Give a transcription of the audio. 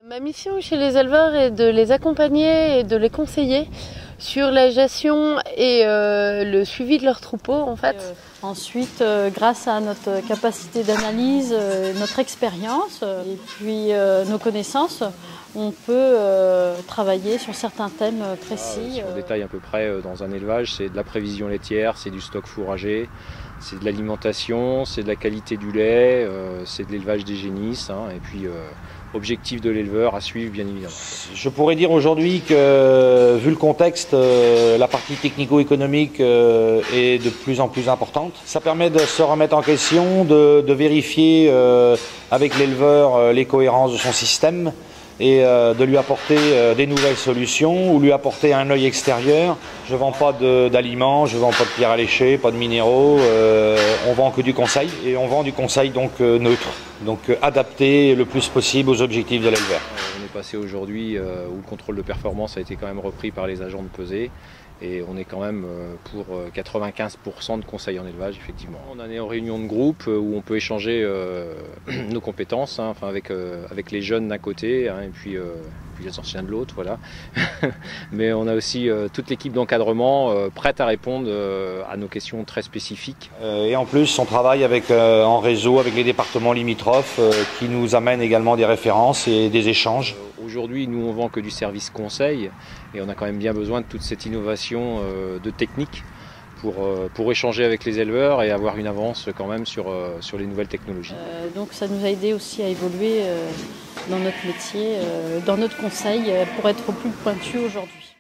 Ma mission chez les éleveurs est de les accompagner et de les conseiller sur la gestion et le suivi de leurs troupeaux en fait. Ensuite, grâce à notre capacité d'analyse, notre expérience et puis nos connaissances, on peut travailler sur certains thèmes précis. Si on détaille à peu près dans un élevage, c'est de la prévision laitière, c'est du stock fourragé, c'est de l'alimentation, c'est de la qualité du lait, c'est de l'élevage des génisses, et puis objectif de l'éleveur à suivre bien évidemment. Je pourrais dire aujourd'hui que vu le contexte, la partie technico-économique est de plus en plus importante. Ça permet de se remettre en question, de vérifier avec l'éleveur les cohérences de son système et de lui apporter des nouvelles solutions ou lui apporter un œil extérieur. Je ne vends pas d'aliments, je ne vends pas de pierres à lécher, pas de minéraux, on vend que du conseil et on vend du conseil donc neutre, donc adapté le plus possible aux objectifs de l'éleveur. On est passé aujourd'hui où le contrôle de performance a été quand même repris par les agents de pesée. Et on est quand même pour 95% de conseils en élevage, effectivement. On est en réunion de groupe où on peut échanger nos compétences, avec les jeunes d'un côté et puis les anciens de l'autre, voilà. Mais on a aussi toute l'équipe d'encadrement prête à répondre à nos questions très spécifiques. Et en plus, on travaille en réseau avec les départements limitrophes qui nous amènent également des références et des échanges. Aujourd'hui, nous, on vend que du service conseil et on a quand même bien besoin de toute cette innovation de technique pour échanger avec les éleveurs et avoir une avance quand même sur les nouvelles technologies. Donc ça nous a aidé aussi à évoluer dans notre métier, dans notre conseil, pour être plus pointu aujourd'hui.